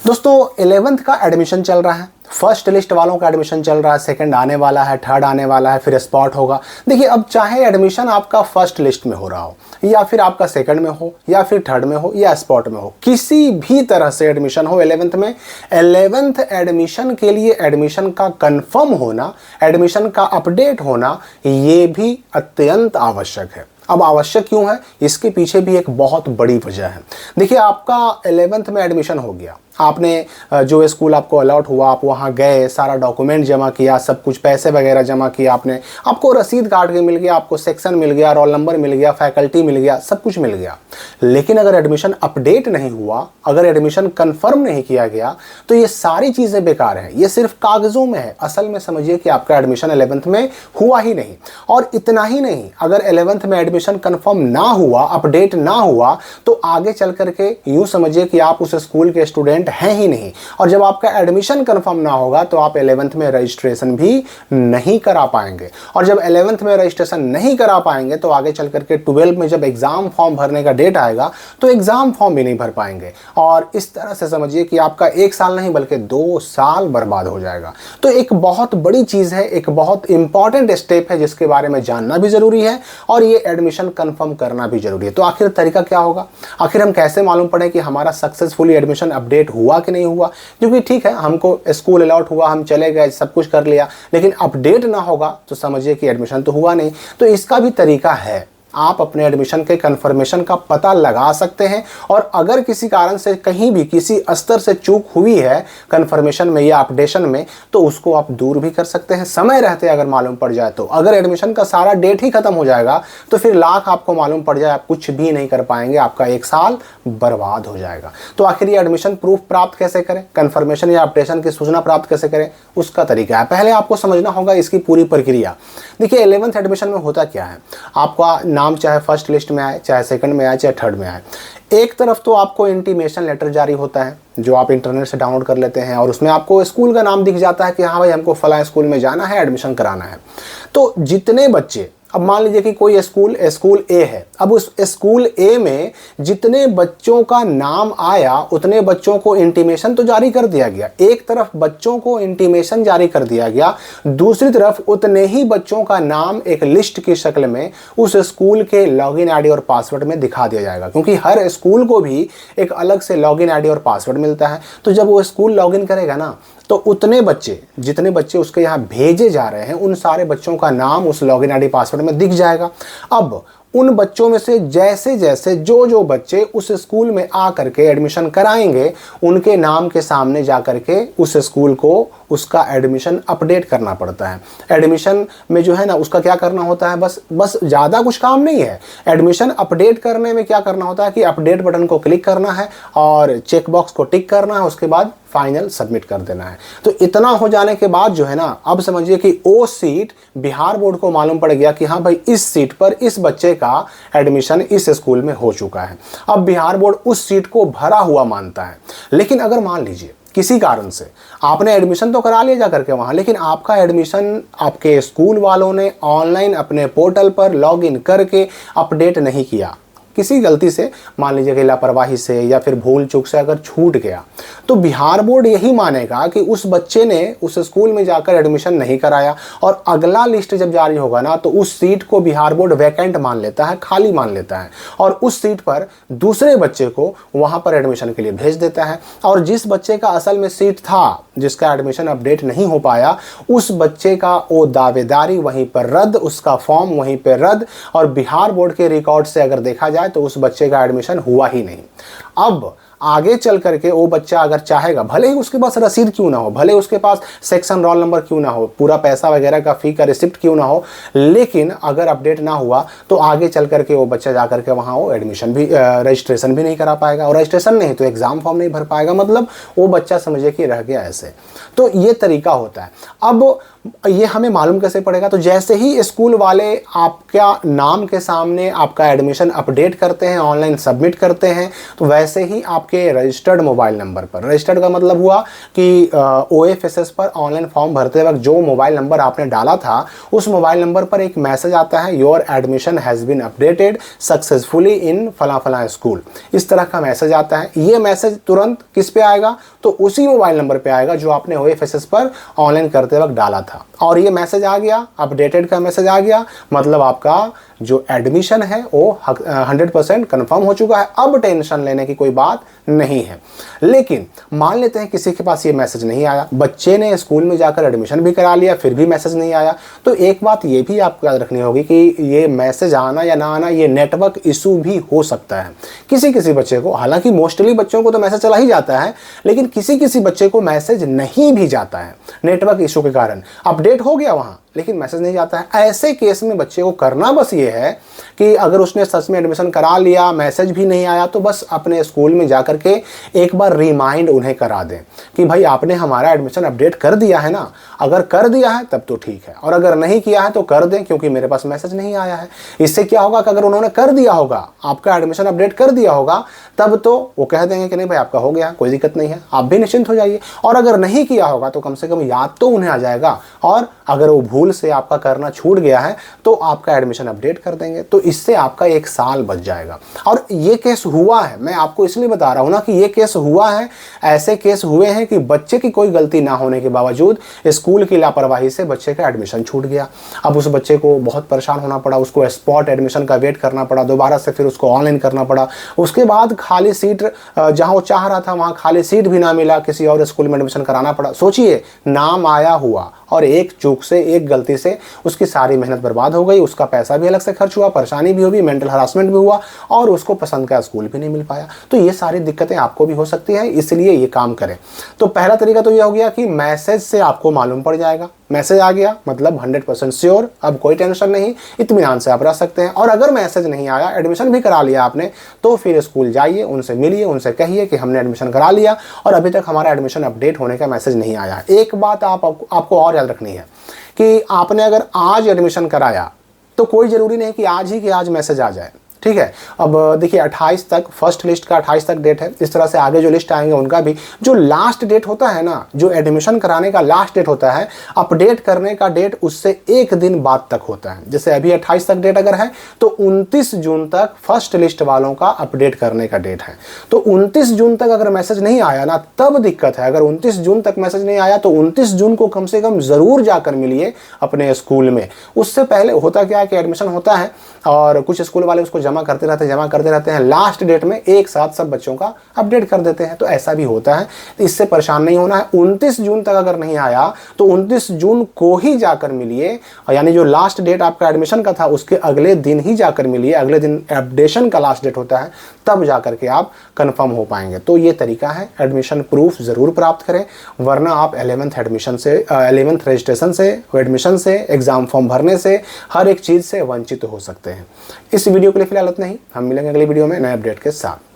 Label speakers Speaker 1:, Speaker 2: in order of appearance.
Speaker 1: दोस्तों 11th का admission चल रहा है, फर्स्ट लिस्ट वालों का एडमिशन चल रहा है, सेकंड आने वाला है, थर्ड आने वाला है, फिर स्पॉट होगा। देखिए अब चाहे एडमिशन आपका फर्स्ट लिस्ट में हो रहा हो या फिर आपका सेकंड में हो या फिर थर्ड में हो या स्पॉट में हो, किसी भी तरह से एडमिशन हो 11th में, 11th एडमिशन के लिए एडमिशन का कंफर्म होना, एडमिशन का अपडेट होना, ये भी अत्यंत आवश्यक है। अब आवश्यक क्यों है, इसके पीछे भी एक बहुत बड़ी वजह है। देखिए आपका 11th में एडमिशन हो गया, आपने जो स्कूल आपको अलॉट हुआ आप वहाँ गए, सारा डॉक्यूमेंट जमा किया, सब कुछ पैसे वगैरह जमा किया आपने, आपको रसीद काट के मिल गया, आपको सेक्शन मिल गया, रोल नंबर मिल गया, फैकल्टी मिल गया, सब कुछ मिल गया। लेकिन अगर एडमिशन अपडेट नहीं हुआ, अगर एडमिशन कन्फर्म नहीं किया गया, तो ये सारी चीज़ें बेकार हैं, ये सिर्फ कागज़ों में है। असल में समझिए कि आपका एडमिशन 11th में हुआ ही नहीं। और इतना ही नहीं, अगर 11th में एडमिशन कन्फर्म ना हुआ, अपडेट ना हुआ, तो आगे चल करके यूँ समझिए कि आप उस स्कूल के स्टूडेंट है ही नहीं। और जब आपका एडमिशन कंफर्म ना होगा तो आप 11th में रजिस्ट्रेशन भी नहीं करा पाएंगे, और जब 11th में रजिस्ट्रेशन नहीं करा पाएंगे तो आगे चल करके 12 में जब एग्जाम फॉर्म भरने का डेट आएगा तो एग्जाम फॉर्म भी नहीं भर पाएंगे। और इस तरह से समझिए कि आपका 1 साल नहीं बल्कि 2 साल बर्बाद हो जाएगा। तो एक बहुत बड़ी चीज़ है, एक बहुत इंपॉर्टेंट स्टेप है जिसके बारे में जानना भी जरूरी है और ये एडमिशन कंफर्म करना भी जरूरी है। तो आखिर तरीका क्या होगा, आखिर हम कैसे मालूम पड़े कि हमारा सक्सेसफुली एडमिशन अपडेट हुआ कि नहीं हुआ? क्योंकि ठीक है हमको स्कूल अलॉट हुआ, हम चले गए, सब कुछ कर लिया, लेकिन अपडेट ना होगा तो समझिए कि एडमिशन तो हुआ नहीं। तो इसका भी तरीका है, आप अपने एडमिशन के कंफर्मेशन का पता लगा सकते हैं। और अगर किसी कारण से कहीं भी किसी स्तर से चूक हुई है कंफर्मेशन में या अपडेशन में, तो उसको आप दूर भी कर सकते हैं समय रहते अगर मालूम पड़ जाए तो। अगर एडमिशन का सारा डेट ही खत्म हो जाएगा तो फिर लाख आपको मालूम पड़ जाए, आप कुछ भी नहीं कर पाएंगे, आपका 1 साल बर्बाद हो जाएगा। तो आखिर ये एडमिशन प्रूफ प्राप्त कैसे करें, कंफर्मेशन या अपडेशन की सूचना प्राप्त कैसे करें, उसका तरीका है। पहले आपको समझना होगा इसकी पूरी प्रक्रिया। देखिए 11th एडमिशन में होता क्या है, आपका नाम चाहे फर्स्ट लिस्ट में आए, चाहे सेकंड में आए, चाहे थर्ड में आए, एक तरफ तो आपको इंटीमेशन लेटर जारी होता है जो आप इंटरनेट से डाउनलोड कर लेते हैं और उसमें आपको स्कूल का नाम दिख जाता है कि हाँ भाई हमको फलां स्कूल में जाना है, एडमिशन कराना है। तो जितने बच्चे, अब मान लीजिए कि कोई स्कूल ए है, अब उस स्कूल ए में जितने बच्चों का नाम आया उतने बच्चों को इंटीमेशन तो जारी कर दिया गया, एक तरफ बच्चों को इंटीमेशन जारी कर दिया गया, दूसरी तरफ उतने ही बच्चों का नाम एक लिस्ट की शक्ल में उस स्कूल के लॉगिन आईडी और पासवर्ड में दिखा दिया जाएगा। क्योंकि हर स्कूल को भी एक अलग से लॉगिन आईडी और पासवर्ड मिलता है। तो जब वो स्कूल लॉगिन करेगा ना, तो उतने बच्चे, जितने बच्चे उसके यहाँ भेजे जा रहे हैं, उन सारे बच्चों का नाम उस लॉगिन आईडी पासवर्ड में दिख जाएगा। अब उन बच्चों में से जैसे जैसे जो बच्चे उस स्कूल में आ करके एडमिशन कराएंगे, उनके नाम के सामने जा करके उस स्कूल को उसका एडमिशन अपडेट करना पड़ता है। एडमिशन में जो है ना उसका क्या करना होता है, बस ज़्यादा कुछ काम नहीं है। एडमिशन अपडेट करने में क्या करना होता है कि अपडेट बटन को क्लिक करना है और चेक बॉक्स को टिक करना है, उसके बाद फाइनल सबमिट कर देना है। तो इतना हो जाने के बाद जो है ना, अब समझिए कि वो सीट बिहार बोर्ड को मालूम पड़ गया कि हाँ भाई इस सीट पर इस बच्चे का एडमिशन इस स्कूल में हो चुका है। अब बिहार बोर्ड उस सीट को भरा हुआ मानता है। लेकिन अगर मान लीजिए किसी कारण से आपने एडमिशन तो करा लिया जा करके वहाँ, लेकिन आपका एडमिशन आपके स्कूल वालों ने ऑनलाइन अपने पोर्टल पर लॉगिन करके अपडेट नहीं किया, किसी गलती से, मान लीजिए कि लापरवाही से या फिर भूल चूक से अगर छूट गया, तो बिहार बोर्ड यही मानेगा कि उस बच्चे ने उस स्कूल में जाकर एडमिशन नहीं कराया। और अगला लिस्ट जब जारी होगा ना, तो उस सीट को बिहार बोर्ड वैकेंट मान लेता है, खाली मान लेता है, और उस सीट पर दूसरे बच्चे को वहाँ पर एडमिशन के लिए भेज देता है। और जिस बच्चे का असल में सीट था, जिसका एडमिशन अपडेट नहीं हो पाया, उस बच्चे का वो दावेदारी वहीं पर रद्द, उसका फॉर्म वहीं पर रद्द, और बिहार बोर्ड के रिकॉर्ड से अगर देखा जाए तो उस बच्चे का एडमिशन हुआ ही नहीं। अब आगे चल करके वो बच्चा अगर चाहेगा, भले ही उसके पास रसीद क्यों ना हो, भले उसके पास सेक्शन रोल नंबर क्यों ना हो, पूरा पैसा वगैरह का फी का रिसिप्ट क्यों ना हो, लेकिन अगर अपडेट ना हुआ तो आगे चल करके वो बच्चा जा करके वहाँ वो एडमिशन भी, रजिस्ट्रेशन भी नहीं करा पाएगा, और रजिस्ट्रेशन नहीं तो एग्जाम फॉर्म नहीं भर पाएगा, मतलब वो बच्चा समझिए कि रह गया ऐसे। तो ये तरीका होता है। अब ये हमें मालूम कैसे पड़ेगा? तो जैसे ही स्कूल वाले आपका नाम के सामने आपका एडमिशन अपडेट करते हैं, ऑनलाइन सबमिट करते हैं, तो वैसे ही आपके रजिस्टर्ड मोबाइल नंबर पर, रजिस्टर्ड का मतलब हुआ कि OFSS पर ऑनलाइन फॉर्म भरते वक्त जो मोबाइल नंबर आपने डाला था उस मोबाइल नंबर पर एक मैसेज आता है, your admission has been updated successfully in फला फला स्कूल। इस तरह का मैसेज आता है। ये मैसेज तुरंत किस पे आएगा? तो उसी मोबाइल नंबर पे आएगा जो आपने OFSS पर ऑनलाइन करते वक्त डाला था। और ये मैसेज आ गया, अपडेटेड का मैसेज आ गया, मतलब आपका जो एडमिशन है वो 100% कन्फर्म हो चुका है। अब टेंशन लेने की कोई बात नहीं है। लेकिन मान लेते हैं किसी के पास ये मैसेज नहीं आया, बच्चे ने स्कूल में जाकर एडमिशन भी करा लिया, फिर भी मैसेज नहीं आया, तो एक बात ये भी आपको याद रखनी होगी कि ये मैसेज आना या ना आना ये नेटवर्क इशू भी हो सकता है। किसी किसी बच्चे को, हालांकि मोस्टली बच्चों को तो मैसेज चला ही जाता है, लेकिन किसी किसी बच्चे को मैसेज नहीं भी जाता है नेटवर्क इशू के कारण। अपडेट हो गया वहाँ लेकिन मैसेज नहीं जाता है। ऐसे केस में बच्चे को करना बस ये है कि अगर उसने सच में एडमिशन करा लिया, मैसेज भी नहीं आया, तो बस अपने स्कूल में जाकर के एक बार रिमाइंड उन्हें करा दें कि भाई आपने हमारा एडमिशन अपडेट कर दिया है ना। अगर कर दिया है तब तो ठीक है, और अगर नहीं किया है तो कर दें, क्योंकि मेरे पास मैसेज नहीं आया है। इससे क्या होगा कि अगर उन्होंने कर दिया होगा, आपका एडमिशन अपडेट कर दिया होगा, तब तो वो कह देंगे कि नहीं भाई आपका हो गया, कोई दिक्कत नहीं है, आप भी निश्चिंत हो जाइए। और अगर नहीं किया होगा तो कम से कम याद तो उन्हें आ जाएगा, और अगर वो भूल से आपका करना छूट गया है तो आपका एडमिशन अपडेट कर देंगे। तो इससे आपका 1 साल बच जाएगा। और ये केस हुआ है, मैं आपको इसलिए बता रहा हूं ना कि ये केस हुआ है। ऐसे केस हुए हैं कि बच्चे की कोई गलती ना होने के बावजूद स्कूल की लापरवाही से बच्चे का एडमिशन छूट गया। अब उस बच्चे को बहुत परेशान होना पड़ा, उसको स्पॉट एडमिशन का वेट करना पड़ा, दोबारा से फिर उसको ऑनलाइन करना पड़ा। उसके बाद खाली सीट जहां वो चाह रहा था वहां खाली सीट भी ना मिला, किसी और स्कूल में एडमिशन कराना पड़ा। सोचिए, नाम आया हुआ और एक चूक से, एक गलती से उसकी सारी मेहनत बर्बाद हो गई, उसका पैसा भी अलग से खर्च हुआ, परेशानी भी हुई, मेंटल हरासमेंट भी हुआ, और उसको पसंद का स्कूल भी नहीं मिल पाया। तो ये सारी दिक्कतें आपको भी हो सकती हैं, इसलिए ये काम करें। तो पहला तरीका तो ये हो गया कि मैसेज से आपको मालूम पड़ जाएगा, मैसेज आ गया मतलब 100% श्योर, अब कोई टेंशन नहीं, इत्मीनान से आप रह सकते हैं। और अगर मैसेज नहीं आया, एडमिशन भी करा लिया आपने, तो फिर स्कूल जाइए, उनसे मिलिए, उनसे कहिए कि हमने एडमिशन करा लिया और अभी तक हमारा एडमिशन अपडेट होने का मैसेज नहीं आया। एक बात आपको और याद रखनी है कि आपने अगर आज एडमिशन कराया तो कोई ज़रूरी नहीं कि आज ही के आज मैसेज आ जाए, ठीक है। अब देखिए 28 तक, फर्स्ट लिस्ट का 28 तक डेट है। इस तरह से आगे जो लिस्ट आएंगे उनका भी, जो लास्ट डेट होता है ना, जो एडमिशन कराने का लास्ट डेट होता है, अपडेट करने का डेट उससे 1 दिन बाद तक होता है। जैसे अभी 28 तक डेट अगर है तो 29 जून तक फर्स्ट लिस्ट वालों का अपडेट करने का डेट है। तो 29 जून तक अगर मैसेज नहीं आया ना, तब दिक्कत है। अगर 29 जून तक मैसेज नहीं आया तो 29 जून को कम से कम ज़रूर जाकर मिलिए अपने स्कूल में। उससे पहले होता क्या है कि एडमिशन होता है और कुछ स्कूल वाले उसको जमा करते रहते हैं, लास्ट डेट में एक साथ सब बच्चों का अपडेट कर देते हैं। तो ऐसा भी होता है, तो इससे परेशान नहीं होना है। 29 जून तक अगर नहीं आया तो 29 जून को ही जाकर मिलिए, यानी जो लास्ट डेट आपका एडमिशन का था उसके अगले दिन ही जाकर मिलिए। अगले दिन अपडेशन का लास्ट डेट होता है, तब जाकर के आप कंफर्म हो पाएंगे। तो ये तरीका है, एडमिशन प्रूफ ज़रूर प्राप्त करें, वरना आप 11th एडमिशन से, 11th रजिस्ट्रेशन से, एडमिशन से, एग्जाम फॉर्म भरने से, हर एक चीज़ से वंचित हो सकते हैं। इस वीडियो के लिए फिलहाल इतना ही, हम मिलेंगे अगली वीडियो में नए अपडेट के साथ।